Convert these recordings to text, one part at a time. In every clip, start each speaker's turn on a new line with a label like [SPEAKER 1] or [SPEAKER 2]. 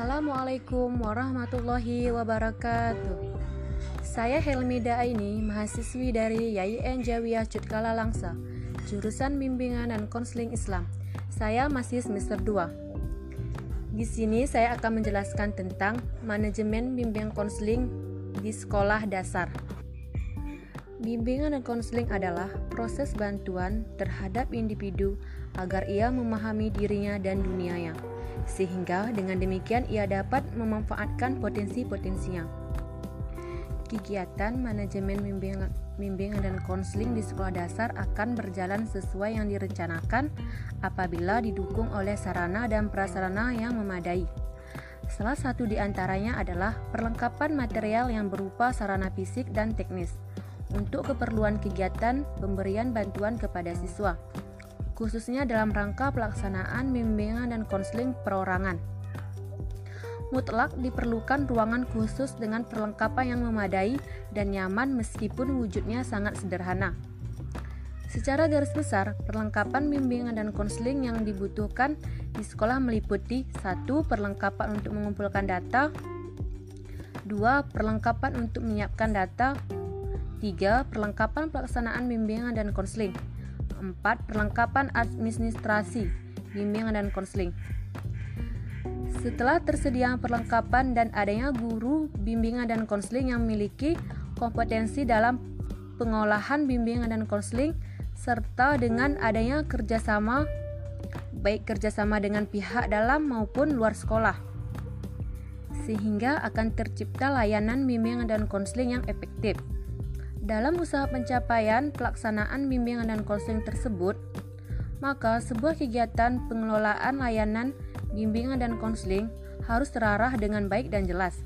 [SPEAKER 1] Assalamualaikum warahmatullahi wabarakatuh. Saya Helmida Aini, mahasiswi dari YIN Jawiyah Cutkala Langsa, jurusan Bimbingan dan Konseling Islam. Saya masih semester 2. Di sini saya akan menjelaskan tentang manajemen bimbingan konseling di sekolah dasar. Bimbingan dan konseling adalah proses bantuan terhadap individu agar ia memahami dirinya dan dunianya, sehingga dengan demikian ia dapat memanfaatkan potensi-potensinya. Kegiatan manajemen bimbingan dan konseling di sekolah dasar akan berjalan sesuai yang direncanakan apabila didukung oleh sarana dan prasarana yang memadai. Salah satu di antaranya adalah perlengkapan material yang berupa sarana fisik dan teknis untuk keperluan kegiatan pemberian bantuan kepada siswa, khususnya dalam rangka pelaksanaan bimbingan dan konseling perorangan. Mutlak diperlukan ruangan khusus dengan perlengkapan yang memadai dan nyaman meskipun wujudnya sangat sederhana. Secara garis besar, perlengkapan bimbingan dan konseling yang dibutuhkan di sekolah meliputi 1. Perlengkapan untuk mengumpulkan data, 2. Perlengkapan untuk menyiapkan data, 3. Perlengkapan pelaksanaan bimbingan dan konseling, 4. Perlengkapan administrasi bimbingan dan konseling. Setelah tersedia perlengkapan dan adanya guru bimbingan dan konseling yang memiliki kompetensi dalam pengolahan bimbingan dan konseling, serta dengan adanya kerjasama, baik kerjasama dengan pihak dalam maupun luar sekolah, sehingga akan tercipta layanan bimbingan dan konseling yang efektif. Dalam usaha pencapaian pelaksanaan bimbingan dan konseling tersebut, maka sebuah kegiatan pengelolaan layanan bimbingan dan konseling harus terarah dengan baik dan jelas.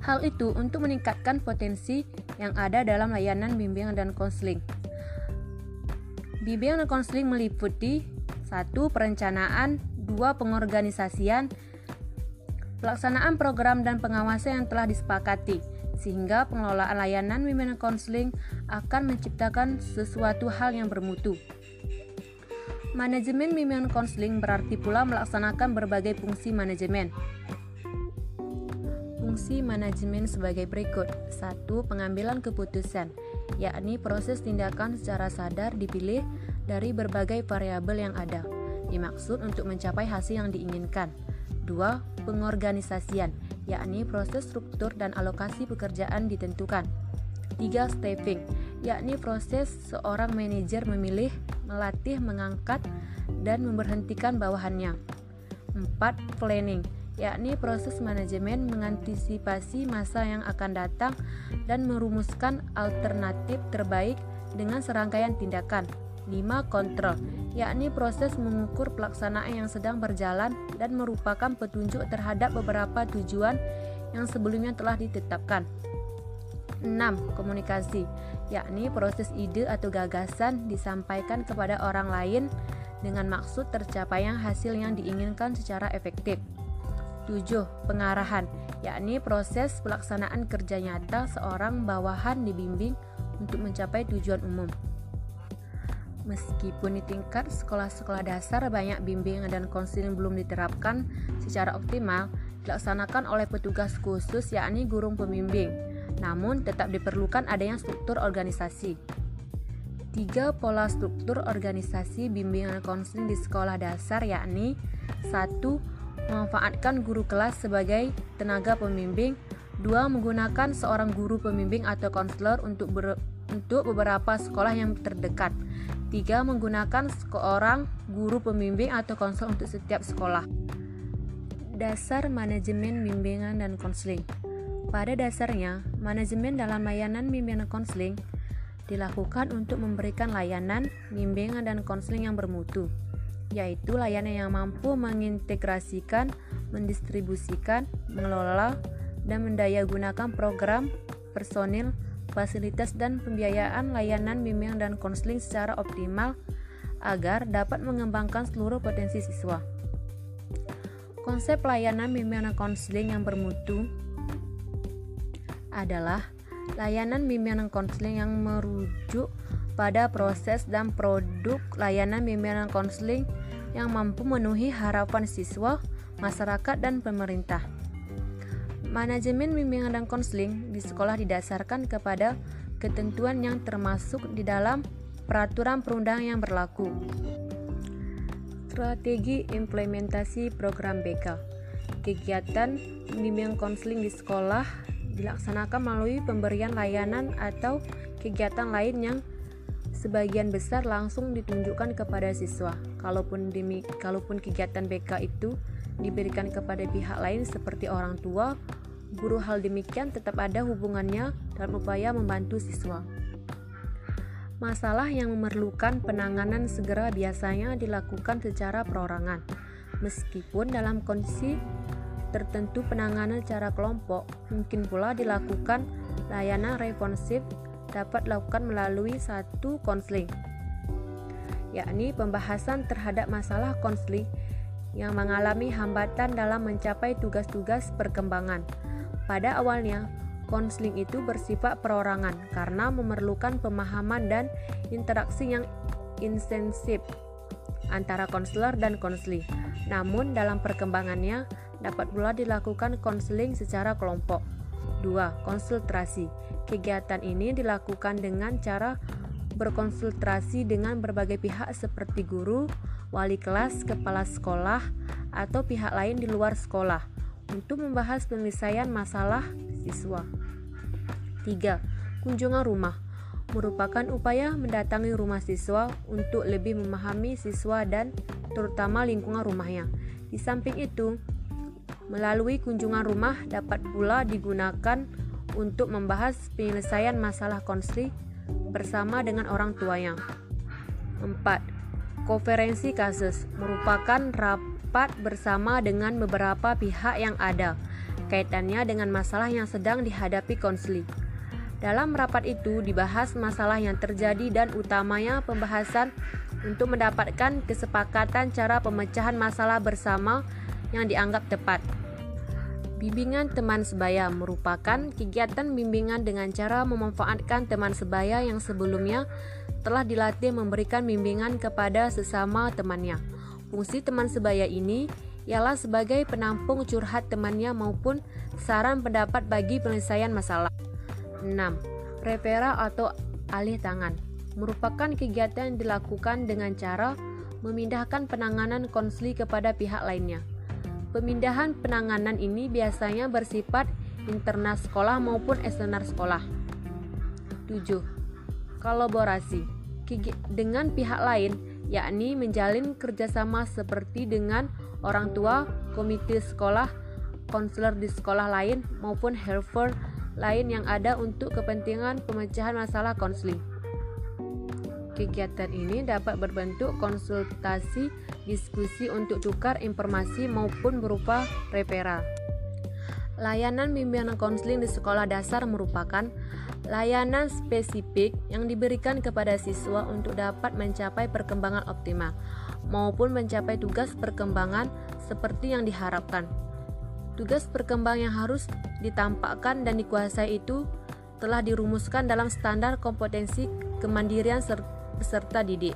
[SPEAKER 1] Hal itu untuk meningkatkan potensi yang ada dalam layanan bimbingan dan konseling. Bimbingan dan konseling meliputi 1. Perencanaan, 2. Pengorganisasian, pelaksanaan program dan pengawasan yang telah disepakati, sehingga pengelolaan layanan bimbingan konseling akan menciptakan sesuatu hal yang bermutu. Manajemen bimbingan konseling berarti pula melaksanakan berbagai fungsi manajemen. Fungsi manajemen sebagai berikut. 1. Pengambilan keputusan, yakni proses tindakan secara sadar dipilih dari berbagai variabel yang ada, dimaksud untuk mencapai hasil yang diinginkan. 2. Pengorganisasian, yakni proses struktur dan alokasi pekerjaan ditentukan. 3. Staffing, yakni proses seorang manajer memilih, melatih, mengangkat, dan memberhentikan bawahannya. 4. Planning, yakni proses manajemen mengantisipasi masa yang akan datang dan merumuskan alternatif terbaik dengan serangkaian tindakan. 5. Kontrol, yakni proses mengukur pelaksanaan yang sedang berjalan dan merupakan petunjuk terhadap beberapa tujuan yang sebelumnya telah ditetapkan. 6. Komunikasi, yakni proses ide atau gagasan disampaikan kepada orang lain dengan maksud tercapainya hasil yang diinginkan secara efektif. 7. Pengarahan, yakni proses pelaksanaan kerja nyata seorang bawahan dibimbing untuk mencapai tujuan umum. Meskipun di tingkat sekolah-sekolah dasar banyak bimbingan dan konseling belum diterapkan secara optimal, dilaksanakan oleh petugas khusus yakni guru pembimbing, namun tetap diperlukan adanya struktur organisasi. 3. Pola struktur organisasi bimbingan dan konseling di sekolah dasar yakni 1. Memanfaatkan guru kelas sebagai tenaga pembimbing, 2. Menggunakan seorang guru pembimbing atau konselor untuk beberapa sekolah yang terdekat, 3. Menggunakan seorang guru pembimbing atau konselor untuk setiap sekolah. Dasar manajemen bimbingan dan konseling. Pada dasarnya, manajemen dalam layanan bimbingan dan konseling dilakukan untuk memberikan layanan bimbingan dan konseling yang bermutu, yaitu layanan yang mampu mengintegrasikan, mendistribusikan, mengelola, dan mendayagunakan program, personil, fasilitas, dan pembiayaan layanan bimbingan dan konseling secara optimal agar dapat mengembangkan seluruh potensi siswa. Konsep layanan bimbingan dan konseling yang bermutu adalah layanan bimbingan dan konseling yang merujuk pada proses dan produk layanan bimbingan dan konseling yang mampu memenuhi harapan siswa, masyarakat, dan pemerintah. Manajemen bimbingan dan konseling di sekolah didasarkan kepada ketentuan yang termasuk di dalam peraturan perundangan yang berlaku. Strategi implementasi program BK. Kegiatan bimbingan konseling di sekolah dilaksanakan melalui pemberian layanan atau kegiatan lain yang sebagian besar langsung ditunjukkan kepada siswa. Kalaupun kegiatan BK itu diberikan kepada pihak lain seperti orang tua, guru, hal demikian tetap ada hubungannya dalam upaya membantu siswa. Masalah yang memerlukan penanganan segera biasanya dilakukan secara perorangan. Meskipun dalam kondisi tertentu penanganan secara kelompok, mungkin pula dilakukan layanan responsif dapat dilakukan melalui satu konseling, yakni pembahasan terhadap masalah konseling yang mengalami hambatan dalam mencapai tugas-tugas perkembangan. Pada awalnya, konseling itu bersifat perorangan karena memerlukan pemahaman dan interaksi yang intensif antara konselor dan konseli. Namun dalam perkembangannya dapat pula dilakukan konseling secara kelompok. 2. Konsultasi. Kegiatan ini dilakukan dengan cara berkonsultasi dengan berbagai pihak seperti guru, wali kelas, kepala sekolah, atau pihak lain di luar sekolah untuk membahas penyelesaian masalah siswa. 3. Kunjungan rumah merupakan upaya mendatangi rumah siswa untuk lebih memahami siswa dan terutama lingkungan rumahnya. Di samping itu, melalui kunjungan rumah dapat pula digunakan untuk membahas penyelesaian masalah konflik bersama dengan orang tuanya. 4. Konferensi kasus merupakan rapat bersama dengan beberapa pihak yang ada kaitannya dengan masalah yang sedang dihadapi konseli. Dalam rapat itu dibahas masalah yang terjadi dan utamanya pembahasan untuk mendapatkan kesepakatan cara pemecahan masalah bersama yang dianggap tepat. Bimbingan teman sebaya merupakan kegiatan bimbingan dengan cara memanfaatkan teman sebaya yang sebelumnya telah dilatih memberikan bimbingan kepada sesama temannya. Fungsi teman sebaya ini ialah sebagai penampung curhat temannya maupun saran pendapat bagi penyelesaian masalah. 6. Referral atau alih tangan merupakan kegiatan yang dilakukan dengan cara memindahkan penanganan konseli kepada pihak lainnya. Pemindahan penanganan ini biasanya bersifat internal sekolah maupun eksternal sekolah. 7. Kolaborasi dengan pihak lain, yakni menjalin kerjasama seperti dengan orang tua, komite sekolah, konselor di sekolah lain, maupun helper lain yang ada untuk kepentingan pemecahan masalah konseling. Kegiatan ini dapat berbentuk konsultasi, diskusi untuk tukar informasi maupun berupa referral. Layanan bimbingan konseling di sekolah dasar merupakan layanan spesifik yang diberikan kepada siswa untuk dapat mencapai perkembangan optimal maupun mencapai tugas perkembangan seperti yang diharapkan. Tugas perkembangan yang harus ditampakkan dan dikuasai itu telah dirumuskan dalam standar kompetensi kemandirian peserta didik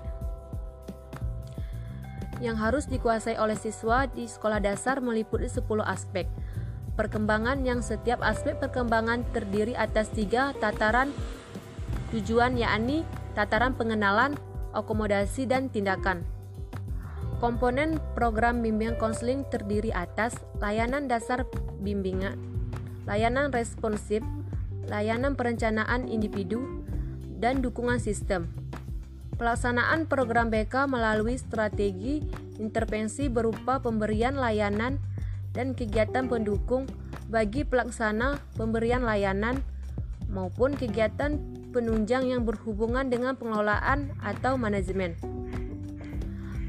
[SPEAKER 1] yang harus dikuasai oleh siswa di sekolah dasar meliputi 10 aspek perkembangan yang setiap aspek perkembangan terdiri atas 3 tataran tujuan, yakni tataran pengenalan, akomodasi, dan tindakan. Komponen program bimbingan konseling terdiri atas layanan dasar bimbingan, layanan responsif, layanan perencanaan individu, dan dukungan sistem. Pelaksanaan program BK melalui strategi intervensi berupa pemberian layanan dan kegiatan pendukung bagi pelaksana pemberian layanan maupun kegiatan penunjang yang berhubungan dengan pengelolaan atau manajemen.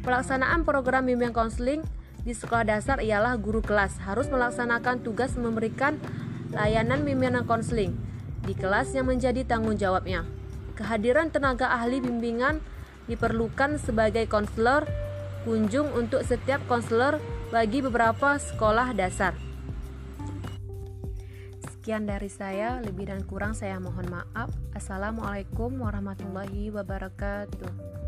[SPEAKER 1] Pelaksanaan program bimbingan konseling di sekolah dasar ialah guru kelas harus melaksanakan tugas memberikan layanan bimbingan konseling di kelas yang menjadi tanggung jawabnya. Kehadiran tenaga ahli bimbingan diperlukan sebagai konselor kunjung untuk setiap konselor bagi beberapa sekolah dasar. Sekian dari saya, lebih dan kurang saya mohon maaf. Assalamualaikum warahmatullahi wabarakatuh.